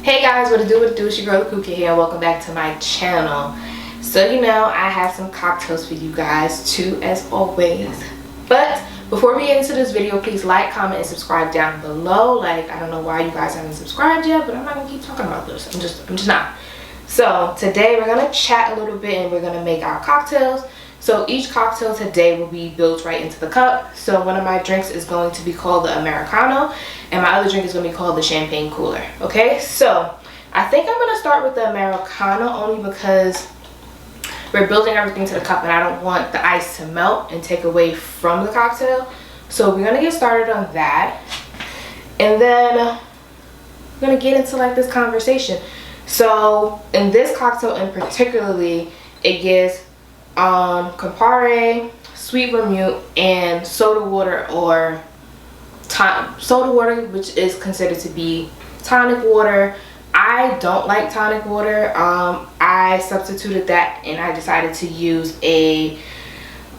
Hey guys, what it do, it's your girl Kool Kydd here, and welcome back to my channel. So I have some cocktails for you guys too, as always. But before we get into this video, please like, comment, and subscribe down below. Like, I don't know why you guys haven't subscribed yet, but I'm not gonna keep talking about this. I'm just not. So today we're gonna chat a little bit and we're gonna make our cocktails. So each cocktail today will be built right into the cup. So one of my drinks is going to be called the Americano, and my other drink is going to be called the Champagne Cooler. Okay, so I think I'm going to start with the Americano only because we're building everything to the cup and I don't want the ice to melt and take away from the cocktail. So we're going to get started on that, and then we're going to get into like this conversation. So in this cocktail in particularly, it gives campari, sweet vermouth, and soda water, or soda water, which is considered to be tonic water. I don't like tonic water. I substituted that and I decided to use a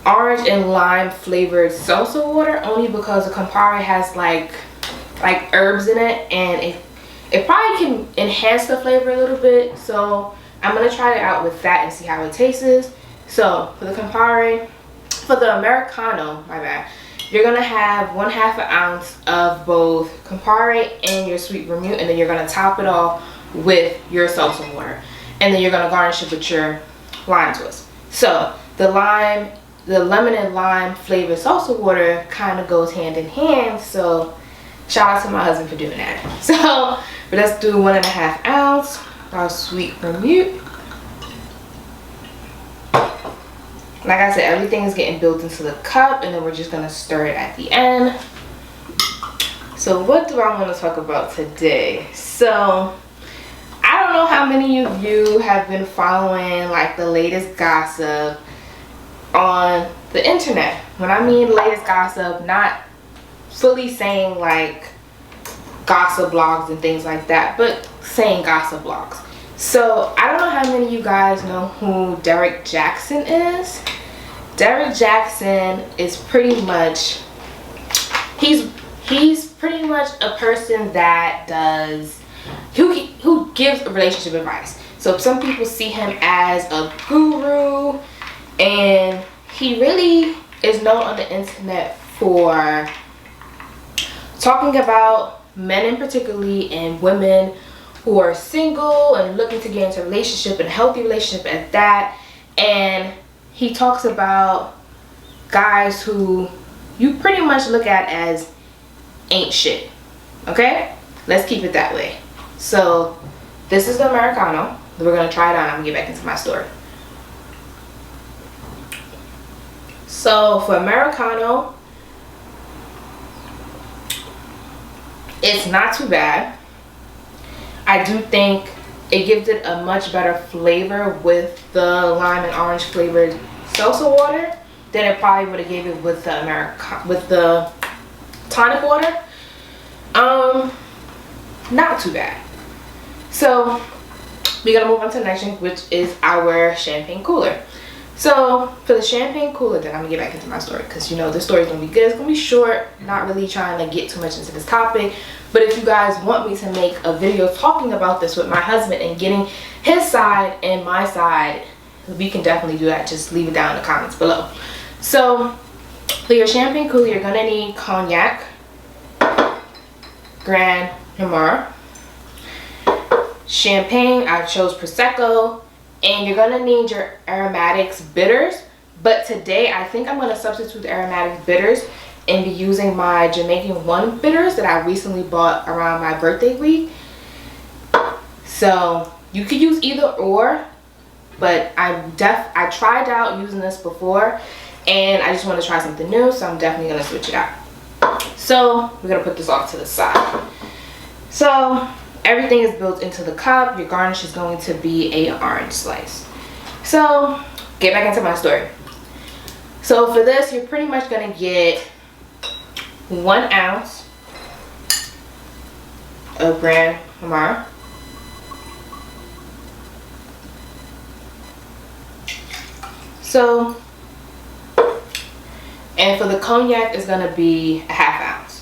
orange and lime flavored seltzer water, only because the campari has like herbs in it, and it probably can enhance the flavor a little bit. So I'm gonna try it out with that and see how it tastes. So for the Campari, for the Americano, my bad, you're gonna have 1/2 ounce of both Campari and your sweet vermouth, and then you're gonna top it off with your seltzer water, and then you're gonna garnish it with your lime twist. So the lemon and lime flavored seltzer water kind of goes hand in hand. So shout out to my husband for doing that. So let's do 1.5 ounce of our sweet vermouth. Like I said, everything is getting built into the cup, and then we're just gonna stir it at the end. So what do I want to talk about today? So I don't know how many of you have been following like the latest gossip on the internet. When I mean latest gossip, not fully saying like gossip blogs and things like that, but saying gossip blogs. So I don't know how many of you guys know who Derrick Jaxn is. Derrick Jaxn is pretty much, he's pretty much a person that does, who gives relationship advice. So some people see him as a guru, and he really is known on the internet for talking about men in particularly, and women who are single and looking to get into a relationship, and a healthy relationship at that. And he talks about guys who you pretty much look at as ain't shit. Okay, let's keep it that way. So this is the Americano. We're gonna try it out. I'm gonna get back into my story. So for Americano, it's not too bad. I do think it gives it a much better flavor with the lime and orange flavored seltzer water than it probably would have gave it with the tonic water. Not too bad. So we're gonna move on to the next drink, which is our champagne cooler. So for the champagne cooler, then I'm gonna get back into my story, because this story is gonna be good. It's gonna be short, not really trying to get too much into this topic. But if you guys want me to make a video talking about this with my husband and getting his side and my side, we can definitely do that. Just leave it down in the comments below. So for your champagne cooler, you're gonna need cognac, Grenadines, champagne. I chose Prosecco. And you're gonna need your aromatics bitters, but today I think I'm gonna substitute the aromatic bitters and be using my Jamaican 1 bitters that I recently bought around my birthday week. So you could use either or, but I tried out using this before, and I just want to try something new, so I'm definitely gonna switch it out. So we're gonna put this off to the side. So everything is built into the cup. Your garnish is going to be an orange slice. So get back into my story. So for this, you're pretty much gonna get 1 ounce of Grenadines, so, and for the cognac is gonna be 1/2 ounce,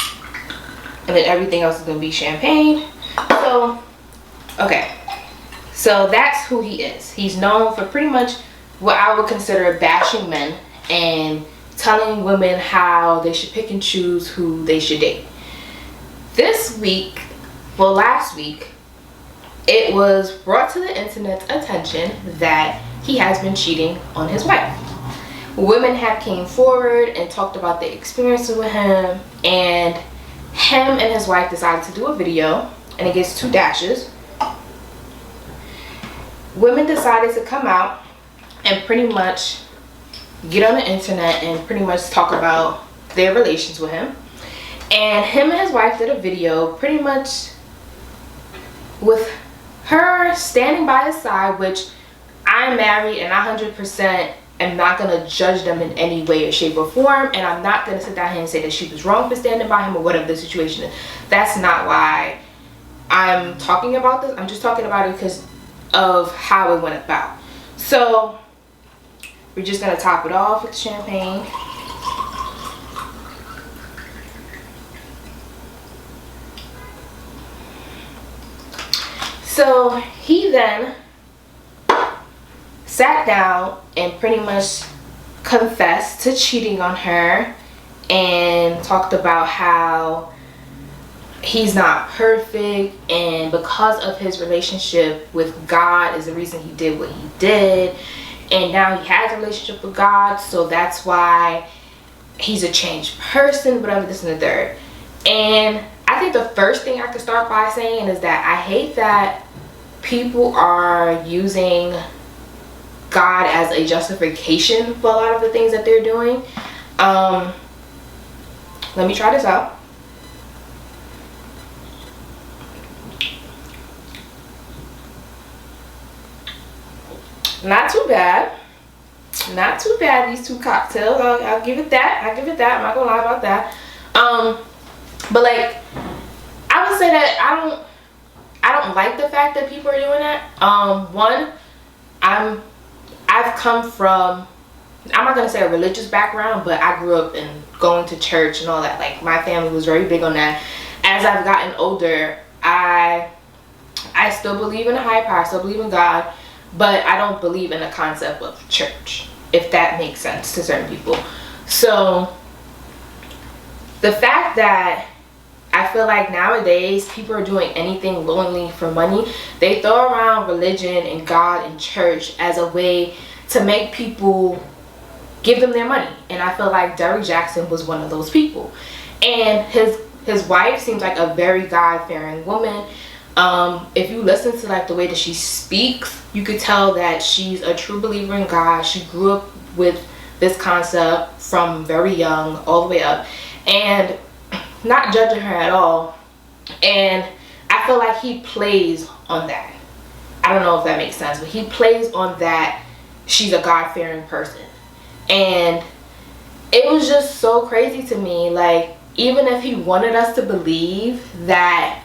and then everything else is gonna be champagne. So Okay, so that's who he is. He's known for pretty much what I would consider bashing men and telling women how they should pick and choose who they should date. This week, well, last week, it was brought to the internet's attention that he has been cheating on his wife. Women have came forward and talked about their experiences with him, and him and his wife decided to do a video, and it gets 2 dashes. Women decided to come out and pretty much get on the internet and pretty much talk about their relations with him. And him and his wife did a video pretty much with her standing by his side, which I'm married and I 100% am not going to judge them in any way or shape or form, and I'm not going to sit down here and say that she was wrong for standing by him or whatever the situation is. That's not why I'm talking about this. I'm just talking about it because of how it went about. So we're just going to top it off with champagne. So he then sat down and pretty much confessed to cheating on her and talked about how he's not perfect, and because of his relationship with God is the reason he did what he did, and now he has a relationship with God, so that's why he's a changed person, whatever, this and the third. And I think the first thing I could start by saying is that I hate that people are using God as a justification for a lot of the things that they're doing. Let me try this out. Not too bad. Not too bad, these 2 cocktails. I'll give it that. I'll give it that. I'm not gonna lie about that. But like, I would say that I don't like the fact that people are doing that. One, I've come from, I'm not gonna say a religious background, but I grew up in going to church and all that. Like, my family was very big on that. As I've gotten older, I still believe in a higher power, I still believe in God, but I don't believe in the concept of church, if that makes sense to certain people. So the fact that I feel like nowadays people are doing anything willingly for money, they throw around religion and God and church as a way to make people give them their money. And I feel like Derrick Jaxn was one of those people. And his wife seems like a very God-fearing woman. If you listen to like the way that she speaks, you could tell that she's a true believer in God. She grew up with this concept from very young all the way up, and not judging her at all. And I feel like he plays on that. I don't know if that makes sense, but he plays on that she's a God-fearing person. And it was just so crazy to me. Like, even if he wanted us to believe that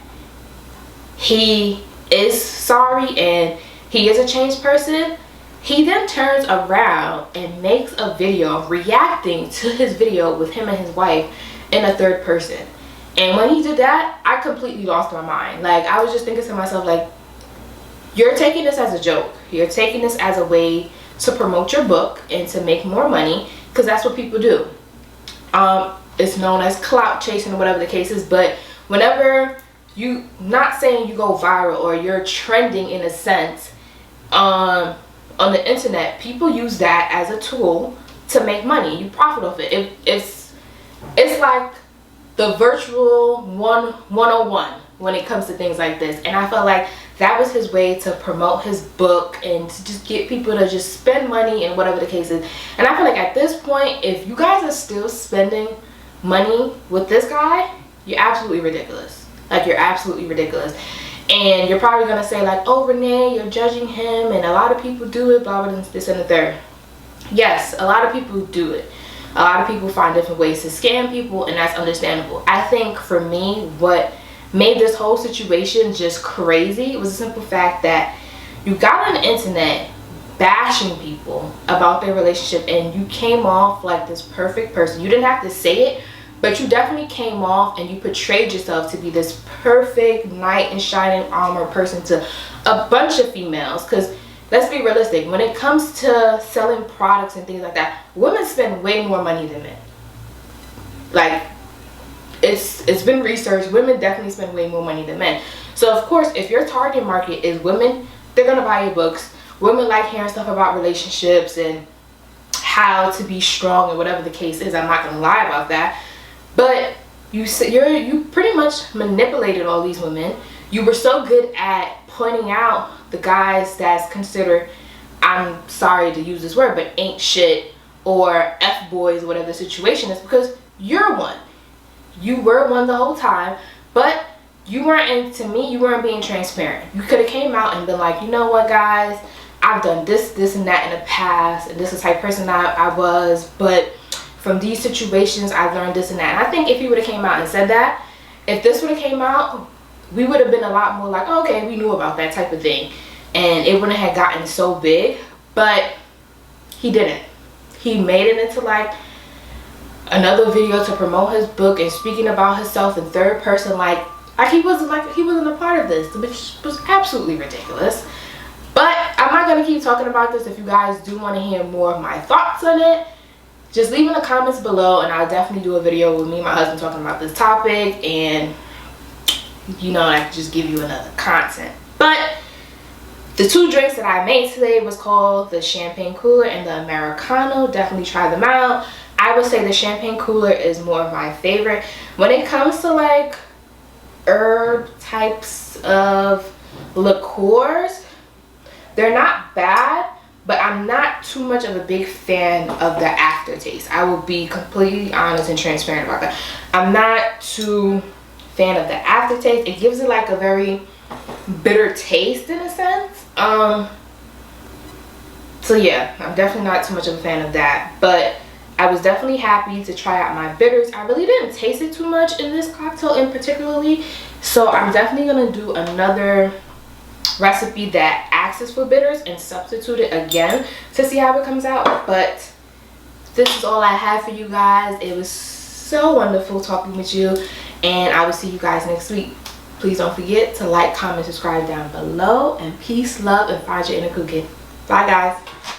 he is sorry and he is a changed person, he then turns around and makes a video reacting to his video with him and his wife in a third person. And when he did that, I completely lost my mind. Like, I was just thinking to myself, like, you're taking this as a joke. You're taking this as a way to promote your book and to make more money, because that's what people do. It's known as clout chasing or whatever the case is, but whenever you, not saying you go viral or you're trending in a sense on the internet, people use that as a tool to make money. You profit off it. It's like the virtual 101 when it comes to things like this. And I felt like that was his way to promote his book and to just get people to just spend money and whatever the case is. And I feel like at this point, if you guys are still spending money with this guy, you're absolutely ridiculous. Like, you're absolutely ridiculous. And you're probably gonna say like, oh Renee, you're judging him and a lot of people do it, blah blah, this and the third. Yes, a lot of people do it. A lot of people find different ways to scam people, and that's understandable. I think for me, what made this whole situation just crazy was the simple fact that you got on the internet bashing people about their relationship and you came off like this perfect person. You didn't have to say it, but you definitely came off and you portrayed yourself to be this perfect knight in shining armor person to a bunch of females. Because let's be realistic, when it comes to selling products and things like that, women spend way more money than men. Like, it's been researched, women definitely spend way more money than men. So of course, if your target market is women, they're gonna buy your books. Women like hearing stuff about relationships and how to be strong and whatever the case is. I'm not gonna lie about that. But you pretty much manipulated all these women. You were so good at pointing out the guys that's considered, I'm sorry to use this word, but ain't shit or F-boys, whatever the situation is, because you're one. You were one the whole time, but you weren't, and to me, you weren't being transparent. You could have came out and been like, you know what, guys, I've done this, this, and that in the past, and this is the type of person I was, but from these situations, I've learned this and that. And I think if you would have came out and said that, if this would have came out, we would have been a lot more like, oh, okay, we knew about that type of thing, and it wouldn't have gotten so big. But he didn't. He made it into like another video to promote his book and speaking about himself in third person, like he wasn't a part of this, which was absolutely ridiculous. But I'm not gonna keep talking about this. If you guys do want to hear more of my thoughts on it, just leave in the comments below, and I'll definitely do a video with me and my husband talking about this topic, and you know, I can just give you another content. But the two drinks that I made today was called the Champagne Cooler and the Americano. Definitely try them out. I would say the Champagne Cooler is more of my favorite. When it comes to like herb types of liqueurs, they're not bad, but I'm not too much of a big fan of the aftertaste. I will be completely honest and transparent about that. I'm not too fan of the aftertaste. It gives it like a very bitter taste in a sense. So yeah, I'm definitely not too much of a fan of that, but I was definitely happy to try out my bitters. I really didn't taste it too much in this cocktail in particularly, so I'm definitely gonna do another recipe that asks for bitters and substitute it again to see how it comes out. But this is all I have for you guys. It was so wonderful talking with you, and I will see you guys next week. Please don't forget to like, comment, subscribe down below, and peace, love, and find your inner Kool Kydd. Bye guys.